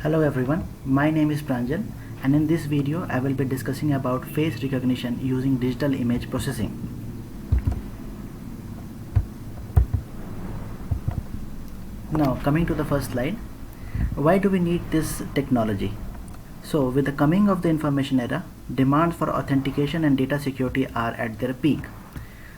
Hello everyone, my name is Pranjal and in this video I will be discussing about face recognition using digital image processing. Now coming to the first slide, why do we need this technology? So with the coming of the information era, demands for authentication and data security are at their peak.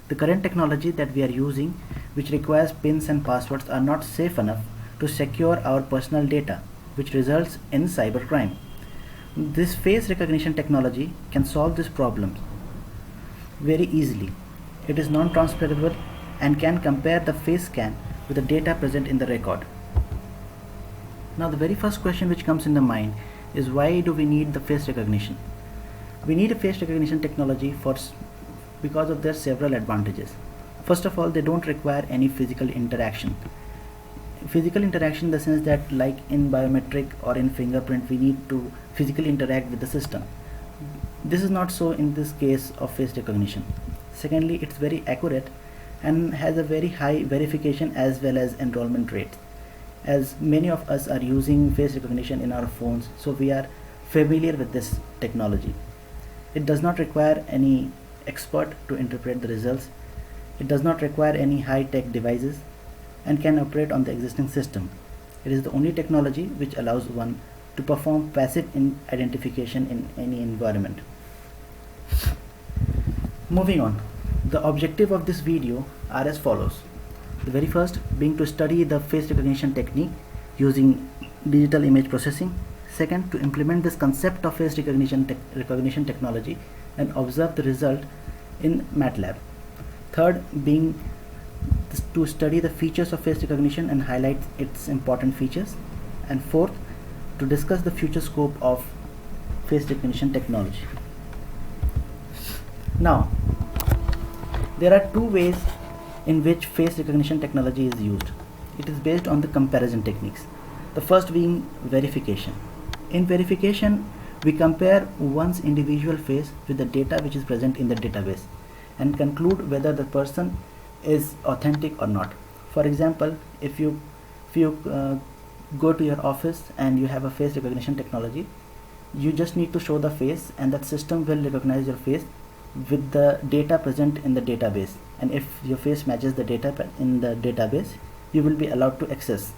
The current technology that we are using, which requires pins and passwords, are not safe enough to secure our personal data, which results in cybercrime. This face recognition technology can solve this problem very easily. It is non-transferable and can compare the face scan with the data present in the record. Now the very first question which comes in the mind is, why do we need the face recognition? We need a face recognition technology because of their several advantages. First of all, they don't require any physical interaction. Physical interaction in the sense that, like in biometric or in fingerprint, we need to physically interact with the system. This is not so in this case of face recognition. Secondly, it's very accurate and has a very high verification as well as enrollment rate, as many of us are using face recognition in our phones, so we are familiar with this technology. It does not require any expert to interpret the results. It does not require any high-tech devices and can operate on the existing system. It is the only technology which allows one to perform passive identification in any environment. Moving on, the objective of this video are as follows. The very first being to study the face recognition technique using digital image processing. Second, to implement this concept of face recognition technology and observe the result in MATLAB. Third, being to study the features of face recognition and highlight its important features. And fourth, to discuss the future scope of face recognition technology. Now, there are two ways in which face recognition technology is used. It is based on the comparison techniques. The first being verification. In verification, we compare one's individual face with the data which is present in the database and conclude whether the person is authentic or not. For example, if you go to your office and you have a face recognition technology, you just need to show the face and that system will recognize your face with the data present in the database, and if your face matches the data in the database, you will be allowed to access.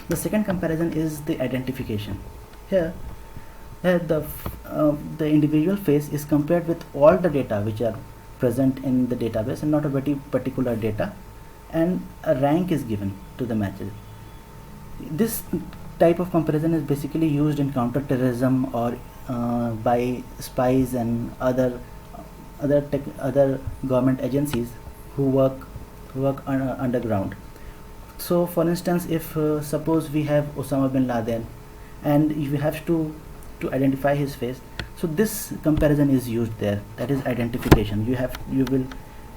The second comparison is the identification. Here the individual face is compared with all the data which are present in the database and not a very particular data, and a rank is given to the matches. This type of comparison is basically used in counterterrorism or by spies and other government agencies who work underground. So for instance, if suppose we have Osama bin Laden and you have to identify his face, so this comparison is used there, that is identification. You will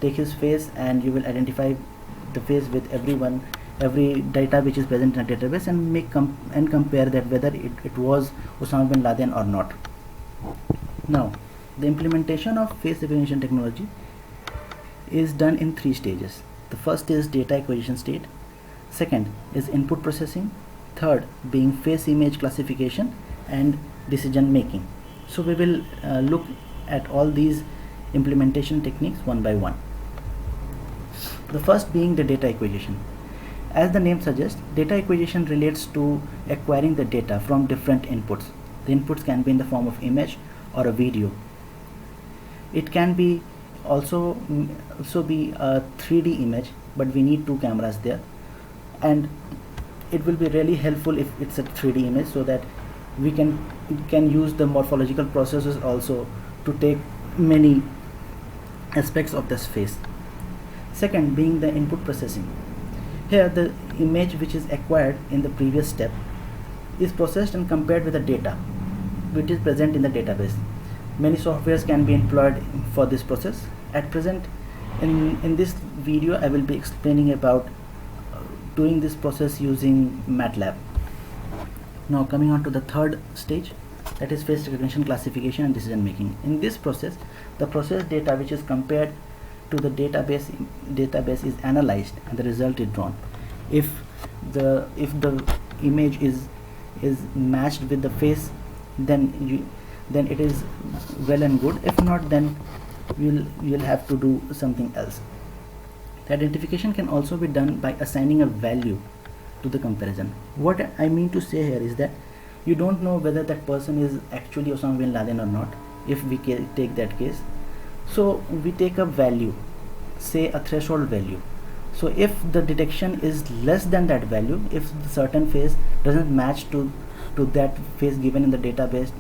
take his face and you will identify the face with every data which is present in a database and compare that whether it was Osama bin Laden or not. Now, the implementation of face recognition technology is done in three stages. The first is data acquisition state. Second is input processing. Third being face image classification and decision making. So we will look at all these implementation techniques one by one. The first being the data acquisition. As the name suggests, data acquisition relates to acquiring the data from different inputs. The inputs can be in the form of image or a video. It can be also be a 3D image, but we need two cameras there, and it will be really helpful if it's a 3D image, so that we can use the morphological processes also to take many aspects of this face. Second being the input processing. Here the image which is acquired in the previous step is processed and compared with the data which is present in the database. Many softwares can be employed for this process. At present, in this video I will be explaining about doing this process using MATLAB. Now coming on to the third stage, that is face recognition, classification and decision making. In this process, the processed data which is compared to the database is analyzed and the result is drawn. If the image is is matched with the face, then it is well and good. If not, then you'll have to do something else. The identification can also be done by assigning a value to the comparison. What I mean to say here is that you don't know whether that person is actually Osama bin Laden or not if we take that case. So we take a value, say a threshold value. So if the detection is less than that value, if the certain face doesn't match to that face given in the database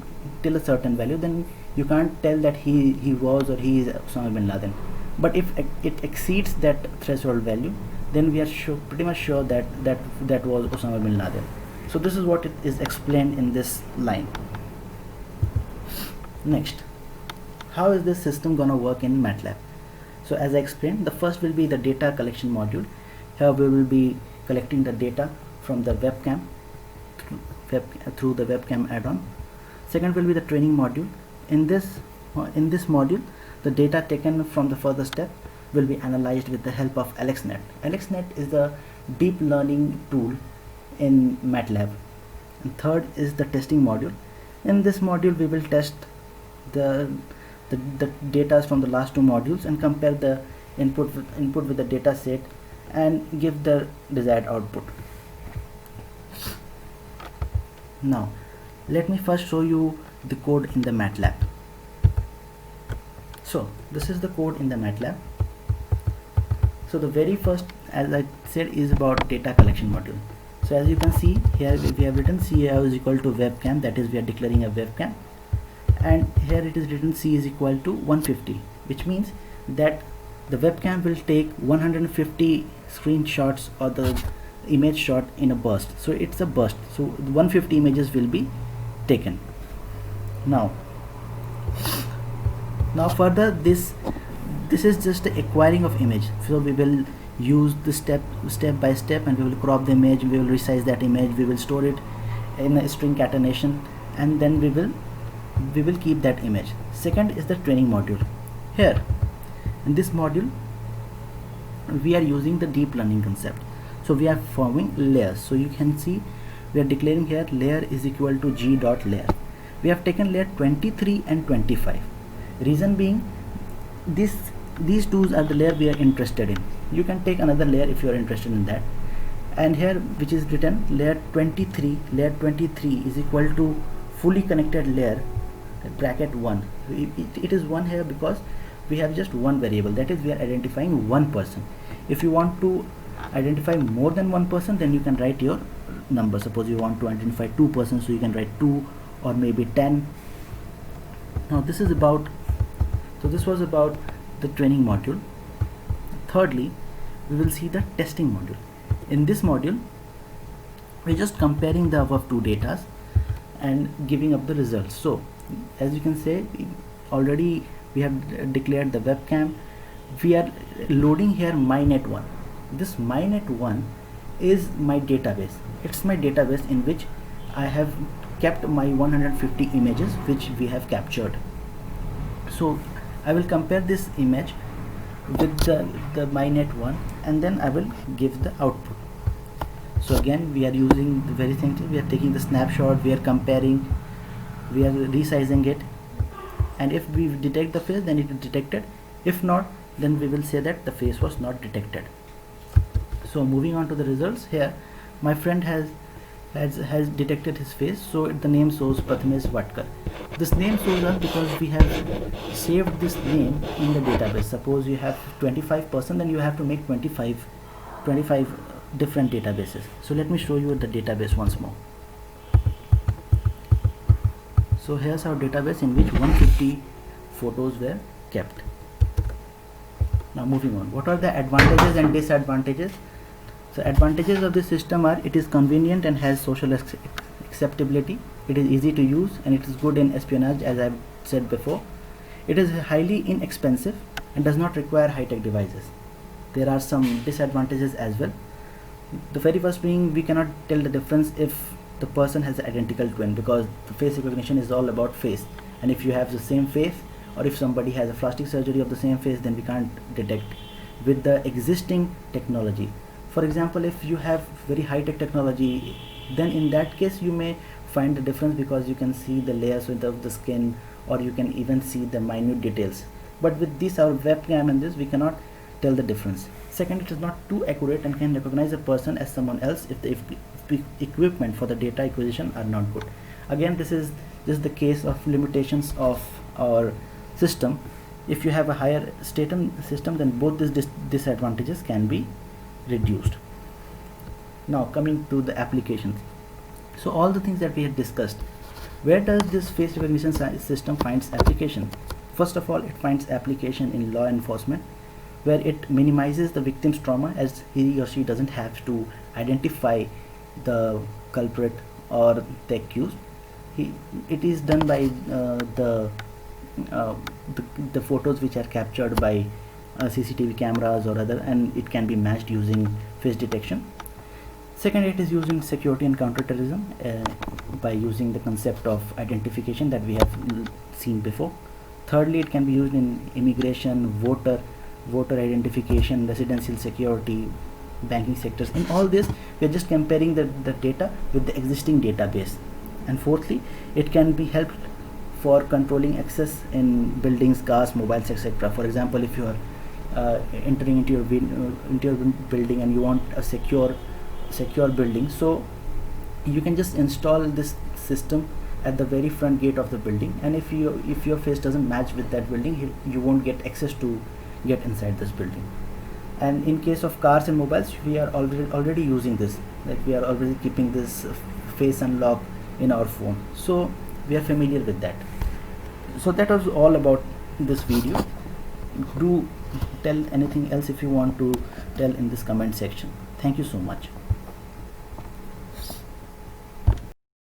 till a certain value, then you can't tell that he was or he is Osama bin Laden. But if it exceeds that threshold value, then we are pretty much sure that was Osama bin Laden. So this is what it is explained in this line. Next, how is this system gonna work in MATLAB? So as I explained, the first will be the data collection module. Here we will be collecting the data from the webcam through the webcam add-on. Second will be the training module. In this module, the data taken from the further step will be analyzed with the help of AlexNet. AlexNet is the deep learning tool in MATLAB. And third is the testing module. In this module, we will test the data from the last two modules and compare the input with the data set and give the desired output. Now let me first show you the code in the MATLAB. So this is the code in the MATLAB. So the very first, as I said, is about data collection module. So as you can see here, we have written CAO is equal to webcam, that is we are declaring a webcam, and here it is written C is equal to 150, which means that the webcam will take 150 screenshots or the image shot in a burst. So it's a burst, so 150 images will be taken. Now further, this is just the acquiring of image. So we will use the step by step, and we will crop the image, we will resize that image, we will store it in a string catenation, and then we will keep that image. Second is the training module. Here in this module we are using the deep learning concept. So we are forming layers. So you can see we are declaring here layer is equal to g dot layer. We have taken layer 23 and 25. Reason being, these two are the layer we are interested in. You can take another layer if you are interested in that. And here which is written layer 23 is equal to fully connected layer bracket 1. It is 1 here because we have just one variable, that is we are identifying one person. If you want to identify more than one person, then you can write your number. Suppose you want to identify 2 persons, so you can write 2 or maybe 10. Now this was about the training module. Thirdly, we will see the testing module. In this module, we're just comparing the above two datas and giving up the results. So as you can say, already we have declared the webcam. We are loading here mynet1. This mynet1 is my database. It's my database in which I have kept my 150 images which we have captured. So I will compare this image with the mynet1, and then I will give the output. So again we are using the very thing, we are taking the snapshot, we are comparing, we are resizing it, and if we detect the face, then it is detected. If not, then we will say that the face was not detected. So moving on to the results, here my friend has detected his face, so the name shows Prathamesh Vatkar. This name shows us because we have saved this name in the database. Suppose you have 25%, then you have to make 25 different databases. So let me show you the database once more. So here's our database in which 150 photos were kept. Now moving on, what are the advantages and disadvantages? So advantages of this system are: it is convenient and has social acceptability, it is easy to use, and it is good in espionage, as I've said before. It is highly inexpensive and does not require high-tech devices. There are some disadvantages as well. The very first being, we cannot tell the difference if the person has an identical twin, because the face recognition is all about face, and if you have the same face, or if somebody has a plastic surgery of the same face, then we can't detect with the existing technology. For example, if you have very high-tech technology then in that case you may find the difference, because you can see the layers of the skin, or you can even see the minute details. But with this, our webcam and this, we cannot tell the difference. Second, it is not too accurate and can recognize a person as someone else if the equipment for the data acquisition are not good. Again, this is the case of limitations of our system. If you have a higher system, then both these disadvantages can be reduced. Now coming to the applications. So all the things that we had discussed, where does this face recognition system finds application? First of all, it finds application in law enforcement, where it minimizes the victim's trauma, as he or she doesn't have to identify the culprit or the accused. It is done by the photos which are captured by CCTV cameras or other, and it can be matched using face detection. Second, it is used in security and counterterrorism by using the concept of identification that we have seen before. Thirdly, it can be used in immigration, voter identification, residential security, banking sectors. In all this, we are just comparing the data with the existing database. And fourthly, it can be helped for controlling access in buildings, cars, mobiles, etc. For example, if you are entering into your building and you want a secure building, so you can just install this system at the very front gate of the building, and if your face doesn't match with that building, you won't get access to get inside this building. And in case of cars and mobiles, we are already using this, like we are already keeping this face unlock in our phone, so we are familiar with that. So that was all about this video. Do tell anything else if you want to tell in this comment section. Thank you so much.